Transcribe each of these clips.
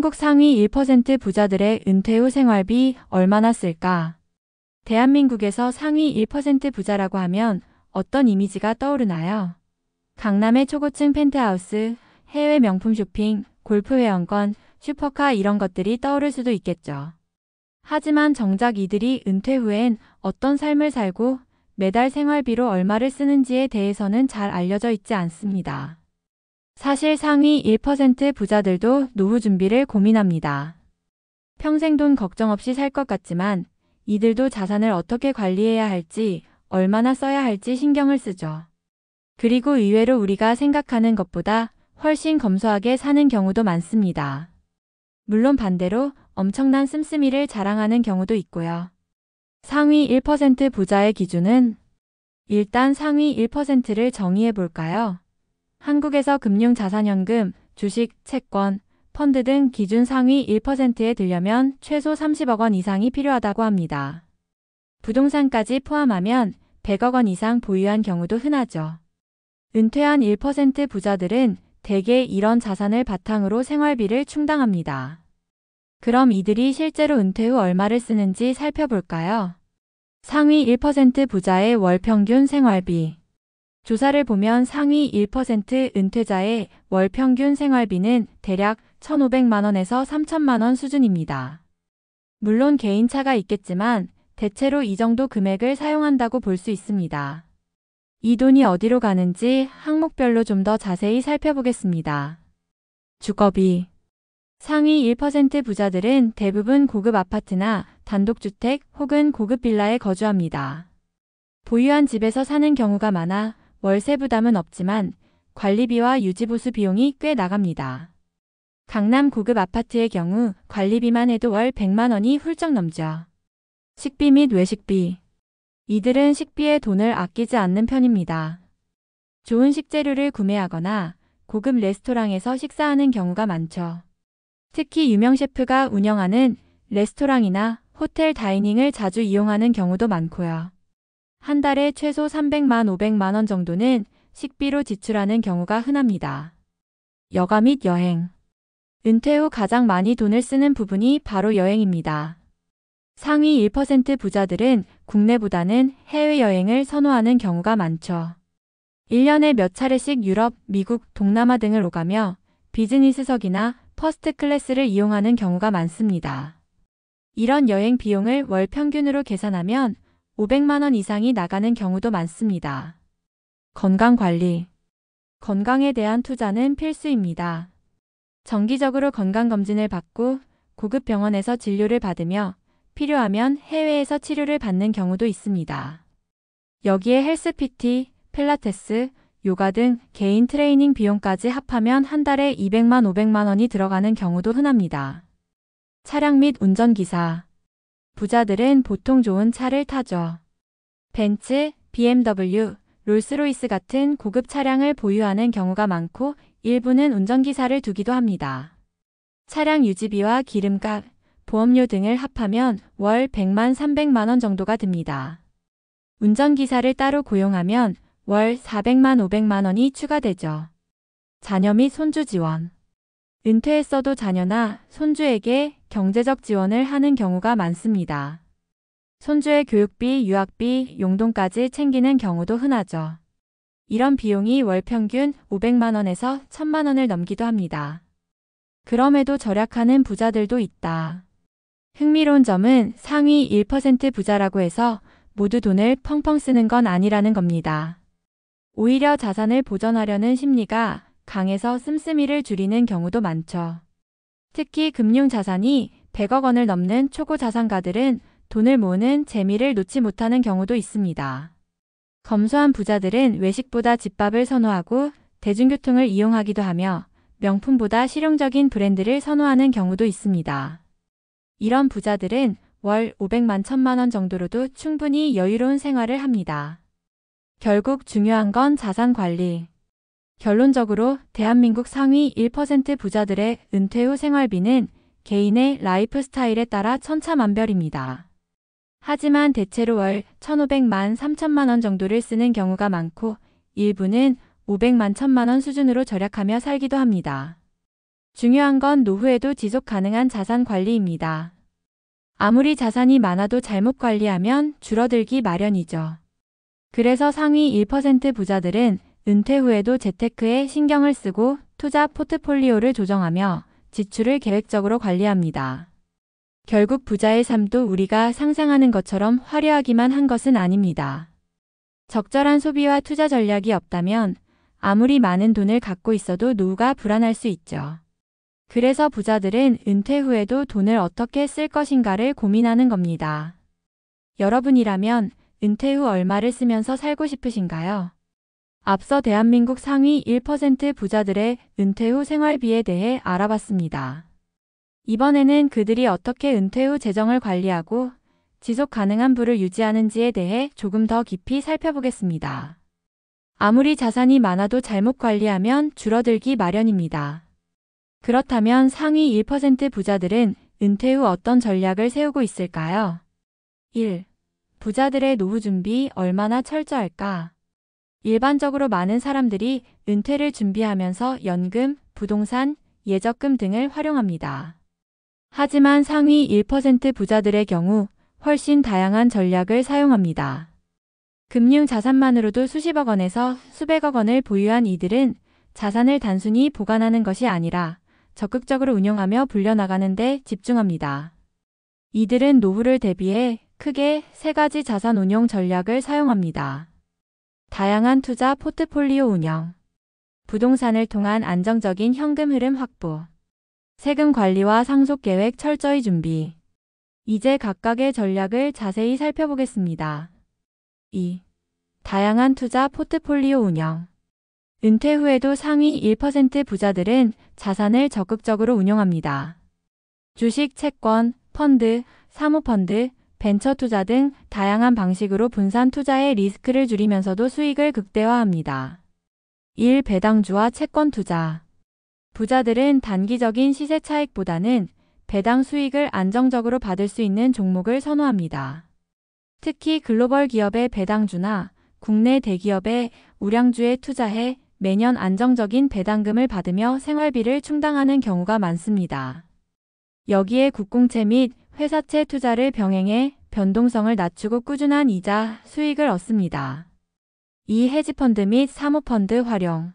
한국 상위 1% 부자들의 은퇴 후 생활비 얼마나 쓸까? 대한민국에서 상위 1% 부자라고 하면 어떤 이미지가 떠오르나요? 강남의 초고층 펜트하우스, 해외 명품 쇼핑, 골프 회원권, 슈퍼카 이런 것들이 떠오를 수도 있겠죠. 하지만 정작 이들이 은퇴 후엔 어떤 삶을 살고 매달 생활비로 얼마를 쓰는지에 대해서는 잘 알려져 있지 않습니다. 사실 상위 1% 부자들도 노후 준비를 고민합니다. 평생 돈 걱정 없이 살 것 같지만 이들도 자산을 어떻게 관리해야 할지, 얼마나 써야 할지 신경을 쓰죠. 그리고 의외로 우리가 생각하는 것보다 훨씬 검소하게 사는 경우도 많습니다. 물론 반대로 엄청난 씀씀이를 자랑하는 경우도 있고요. 상위 1% 부자의 기준은 일단 상위 1%를 정의해 볼까요? 한국에서 금융자산연금, 주식, 채권, 펀드 등 기준 상위 1%에 들려면 최소 30억 원 이상이 필요하다고 합니다. 부동산까지 포함하면 100억 원 이상 보유한 경우도 흔하죠. 은퇴한 1% 부자들은 대개 이런 자산을 바탕으로 생활비를 충당합니다. 그럼 이들이 실제로 은퇴 후 얼마를 쓰는지 살펴볼까요? 상위 1% 부자의 월 평균 생활비. 조사를 보면 상위 1% 은퇴자의 월 평균 생활비는 대략 1,500만 원에서 3,000만 원 수준입니다. 물론 개인차가 있겠지만 대체로 이 정도 금액을 사용한다고 볼 수 있습니다. 이 돈이 어디로 가는지 항목별로 좀 더 자세히 살펴보겠습니다. 주거비. 상위 1% 부자들은 대부분 고급 아파트나 단독주택 혹은 고급 빌라에 거주합니다. 보유한 집에서 사는 경우가 많아 월세 부담은 없지만 관리비와 유지보수 비용이 꽤 나갑니다. 강남 고급 아파트의 경우 관리비만 해도 월 100만 원이 훌쩍 넘죠. 식비 및 외식비. 이들은 식비에 돈을 아끼지 않는 편입니다. 좋은 식재료를 구매하거나 고급 레스토랑에서 식사하는 경우가 많죠. 특히 유명 셰프가 운영하는 레스토랑이나 호텔 다이닝을 자주 이용하는 경우도 많고요. 한 달에 최소 300만 500만 원 정도는 식비로 지출하는 경우가 흔합니다. 여가 및 여행. 은퇴 후 가장 많이 돈을 쓰는 부분이 바로 여행입니다. 상위 1% 부자들은 국내보다는 해외여행을 선호하는 경우가 많죠. 1년에 몇 차례씩 유럽, 미국, 동남아 등을 오가며 비즈니스석이나 퍼스트 클래스를 이용하는 경우가 많습니다. 이런 여행 비용을 월 평균으로 계산하면 500만 원 이상이 나가는 경우도 많습니다. 건강관리. 건강에 대한 투자는 필수입니다. 정기적으로 건강검진을 받고 고급 병원에서 진료를 받으며 필요하면 해외에서 치료를 받는 경우도 있습니다. 여기에 헬스 PT, 필라테스, 요가 등 개인 트레이닝 비용까지 합하면 한 달에 200만 500만 원이 들어가는 경우도 흔합니다. 차량 및 운전기사. 부자들은 보통 좋은 차를 타죠. 벤츠, BMW, 롤스로이스 같은 고급 차량을 보유하는 경우가 많고 일부는 운전기사를 두기도 합니다. 차량 유지비와 기름값, 보험료 등을 합하면 월 100만 300만 원 정도가 듭니다. 운전기사를 따로 고용하면 월 400만 500만 원이 추가되죠. 자녀 및 손주 지원. 은퇴했어도 자녀나 손주에게 경제적 지원을 하는 경우가 많습니다. 손주의 교육비, 유학비, 용돈까지 챙기는 경우도 흔하죠. 이런 비용이 월 평균 500만 원에서 1000만 원을 넘기도 합니다. 그럼에도 절약하는 부자들도 있다. 흥미로운 점은 상위 1% 부자라고 해서 모두 돈을 펑펑 쓰는 건 아니라는 겁니다. 오히려 자산을 보전하려는 심리가 강해서 씀씀이를 줄이는 경우도 많죠. 특히 금융자산이 100억 원을 넘는 초고 자산가들은 돈을 모으는 재미를 놓지 못하는 경우도 있습니다. 검소한 부자들은 외식보다 집밥을 선호하고 대중교통을 이용하기도 하며 명품보다 실용적인 브랜드를 선호하는 경우도 있습니다. 이런 부자들은 월 500만 1000만 원 정도로도 충분히 여유로운 생활을 합니다. 결국 중요한 건 자산 관리. 결론적으로 대한민국 상위 1% 부자들의 은퇴 후 생활비는 개인의 라이프 스타일에 따라 천차만별입니다. 하지만 대체로 월 1,500만 3천만 원 정도를 쓰는 경우가 많고 일부는 500만 1000만 원 수준으로 절약하며 살기도 합니다. 중요한 건 노후에도 지속 가능한 자산 관리입니다. 아무리 자산이 많아도 잘못 관리하면 줄어들기 마련이죠. 그래서 상위 1% 부자들은 은퇴 후에도 재테크에 신경을 쓰고 투자 포트폴리오를 조정하며 지출을 계획적으로 관리합니다. 결국 부자의 삶도 우리가 상상하는 것처럼 화려하기만 한 것은 아닙니다. 적절한 소비와 투자 전략이 없다면 아무리 많은 돈을 갖고 있어도 노후가 불안할 수 있죠. 그래서 부자들은 은퇴 후에도 돈을 어떻게 쓸 것인가를 고민하는 겁니다. 여러분이라면 은퇴 후 얼마를 쓰면서 살고 싶으신가요? 앞서 대한민국 상위 1% 부자들의 은퇴 후 생활비에 대해 알아봤습니다. 이번에는 그들이 어떻게 은퇴 후 재정을 관리하고 지속 가능한 부를 유지하는지에 대해 조금 더 깊이 살펴보겠습니다. 아무리 자산이 많아도 잘못 관리하면 줄어들기 마련입니다. 그렇다면 상위 1% 부자들은 은퇴 후 어떤 전략을 세우고 있을까요? 1. 부자들의 노후 준비 얼마나 철저할까? 일반적으로 많은 사람들이 은퇴를 준비하면서 연금, 부동산, 예적금 등을 활용합니다. 하지만 상위 1% 부자들의 경우 훨씬 다양한 전략을 사용합니다. 금융 자산만으로도 수십억 원에서 수백억 원을 보유한 이들은 자산을 단순히 보관하는 것이 아니라 적극적으로 운용하며 불려나가는 데 집중합니다. 이들은 노후를 대비해 크게 세 가지 자산 운용 전략을 사용합니다. 다양한 투자 포트폴리오 운영, 부동산을 통한 안정적인 현금 흐름 확보, 세금 관리와 상속 계획 철저히 준비. 이제 각각의 전략을 자세히 살펴보겠습니다. 2. 다양한 투자 포트폴리오 운영. 은퇴 후에도 상위 1% 부자들은 자산을 적극적으로 운용합니다. 주식, 채권, 펀드, 사모펀드, 벤처 투자 등 다양한 방식으로 분산 투자의 리스크를 줄이면서도 수익을 극대화합니다. 1. 배당주와 채권 투자. 부자들은 단기적인 시세 차익보다는 배당 수익을 안정적으로 받을 수 있는 종목을 선호합니다. 특히 글로벌 기업의 배당주나 국내 대기업의 우량주에 투자해 매년 안정적인 배당금을 받으며 생활비를 충당하는 경우가 많습니다. 여기에 국공채 및 회사채 투자를 병행해 변동성을 낮추고 꾸준한 이자 수익을 얻습니다. 2. 헤지펀드 및 사모펀드 활용.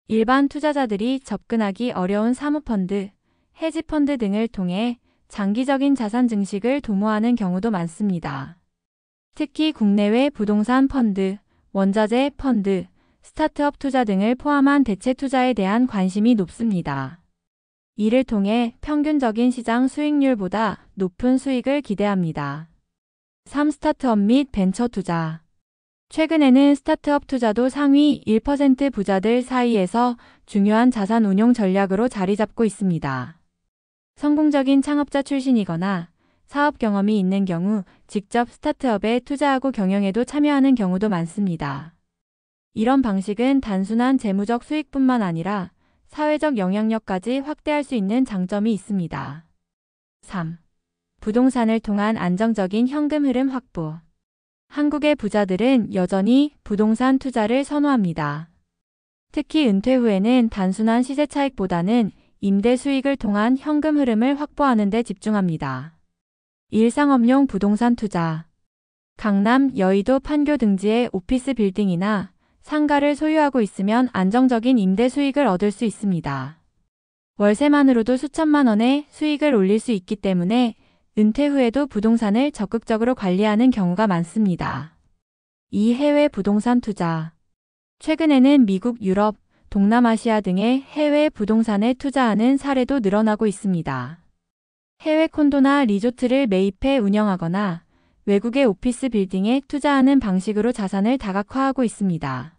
일반 투자자들이 접근하기 어려운 사모펀드, 헤지펀드 등을 통해 장기적인 자산 증식을 도모하는 경우도 많습니다. 특히 국내외 부동산 펀드, 원자재 펀드, 스타트업 투자 등을 포함한 대체 투자에 대한 관심이 높습니다. 이를 통해 평균적인 시장 수익률보다 높은 수익을 기대합니다. 3. 스타트업 및 벤처 투자. 최근에는 스타트업 투자도 상위 1% 부자들 사이에서 중요한 자산 운용 전략으로 자리 잡고 있습니다. 성공적인 창업자 출신이거나 사업 경험이 있는 경우 직접 스타트업에 투자하고 경영에도 참여하는 경우도 많습니다. 이런 방식은 단순한 재무적 수익뿐만 아니라 사회적 영향력까지 확대할 수 있는 장점이 있습니다. 3. 부동산을 통한 안정적인 현금 흐름 확보. 한국의 부자들은 여전히 부동산 투자를 선호합니다. 특히 은퇴 후에는 단순한 시세 차익보다는 임대 수익을 통한 현금 흐름을 확보하는 데 집중합니다. 일상업용 부동산 투자. 강남, 여의도 판교 등지의 오피스 빌딩이나 상가를 소유하고 있으면 안정적인 임대 수익을 얻을 수 있습니다. 월세만으로도 수천만 원의 수익을 올릴 수 있기 때문에 은퇴 후에도 부동산을 적극적으로 관리하는 경우가 많습니다. 2. 해외 부동산 투자. 최근에는 미국, 유럽, 동남아시아 등의 해외 부동산에 투자하는 사례도 늘어나고 있습니다. 해외 콘도나 리조트를 매입해 운영하거나 외국의 오피스 빌딩에 투자하는 방식으로 자산을 다각화하고 있습니다.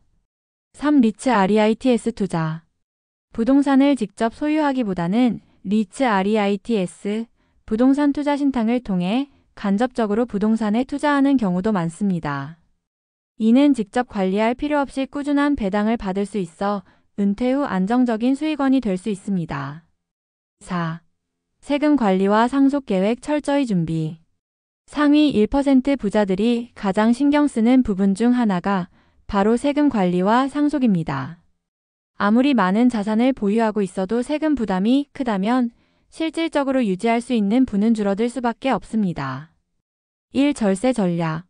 3. 리츠 REITs 투자. 부동산을 직접 소유하기보다는 리츠 REITs, 부동산 투자 신탁을 통해 간접적으로 부동산에 투자하는 경우도 많습니다. 이는 직접 관리할 필요 없이 꾸준한 배당을 받을 수 있어 은퇴 후 안정적인 수익원이 될 수 있습니다. 4. 세금 관리와 상속 계획 철저히 준비. 상위 1% 부자들이 가장 신경 쓰는 부분 중 하나가 바로 세금 관리와 상속입니다. 아무리 많은 자산을 보유하고 있어도 세금 부담이 크다면 실질적으로 유지할 수 있는 부는 줄어들 수밖에 없습니다. 1. 절세 전략.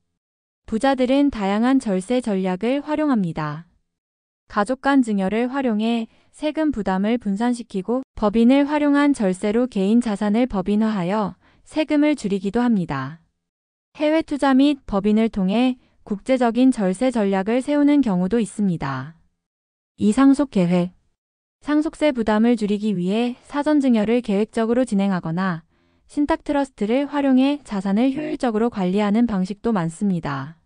부자들은 다양한 절세 전략을 활용합니다. 가족 간 증여를 활용해 세금 부담을 분산시키고 법인을 활용한 절세로 개인 자산을 법인화하여 세금을 줄이기도 합니다. 해외 투자 및 법인을 통해 국제적인 절세 전략을 세우는 경우도 있습니다. 2. 상속 계획. 상속세 부담을 줄이기 위해 사전 증여를 계획적으로 진행하거나 신탁 트러스트를 활용해 자산을 효율적으로 관리하는 방식도 많습니다.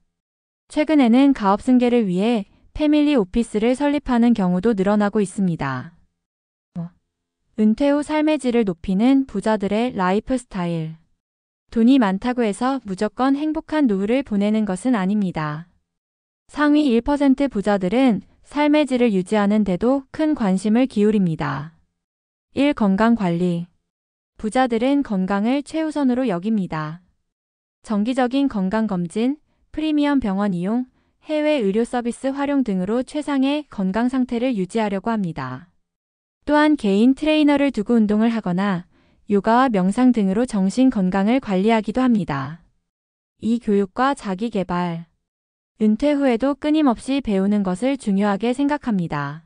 최근에는 가업 승계를 위해 패밀리 오피스를 설립하는 경우도 늘어나고 있습니다. 은퇴 후 삶의 질을 높이는 부자들의 라이프 스타일. 돈이 많다고 해서 무조건 행복한 노후를 보내는 것은 아닙니다. 상위 1% 부자들은 삶의 질을 유지하는 데도 큰 관심을 기울입니다. 1. 건강관리. 부자들은 건강을 최우선으로 여깁니다. 정기적인 건강검진, 프리미엄 병원 이용, 해외 의료 서비스 활용 등으로 최상의 건강 상태를 유지하려고 합니다. 또한 개인 트레이너를 두고 운동을 하거나 요가와 명상 등으로 정신 건강을 관리하기도 합니다. 2. 교육과 자기개발. 은퇴 후에도 끊임없이 배우는 것을 중요하게 생각합니다.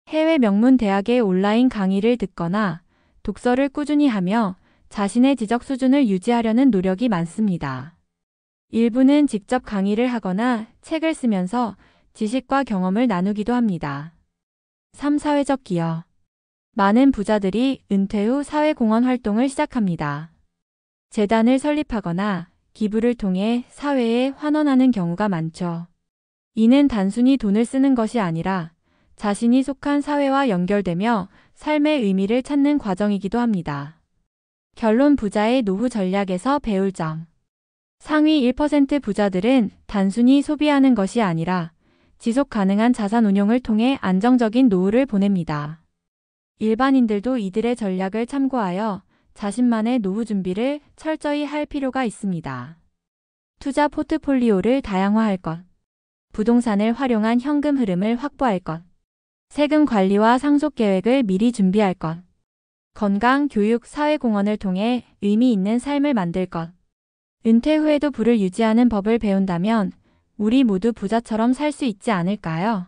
해외 명문 대학의 온라인 강의를 듣거나 독서를 꾸준히 하며 자신의 지적 수준을 유지하려는 노력이 많습니다. 일부는 직접 강의를 하거나 책을 쓰면서 지식과 경험을 나누기도 합니다. 3. 사회적 기여. 많은 부자들이 은퇴 후 사회공헌 활동을 시작합니다. 재단을 설립하거나 기부를 통해 사회에 환원하는 경우가 많죠. 이는 단순히 돈을 쓰는 것이 아니라 자신이 속한 사회와 연결되며 삶의 의미를 찾는 과정이기도 합니다. 결론. 부자의 노후 전략에서 배울 점. 상위 1% 부자들은 단순히 소비하는 것이 아니라 지속 가능한 자산 운용을 통해 안정적인 노후를 보냅니다. 일반인들도 이들의 전략을 참고하여 자신만의 노후 준비를 철저히 할 필요가 있습니다. 투자 포트폴리오를 다양화할 것. 부동산을 활용한 현금 흐름을 확보할 것. 세금 관리와 상속 계획을 미리 준비할 것. 건강, 교육, 사회공헌을 통해 의미 있는 삶을 만들 것. 은퇴 후에도 부를 유지하는 법을 배운다면 우리 모두 부자처럼 살 수 있지 않을까요?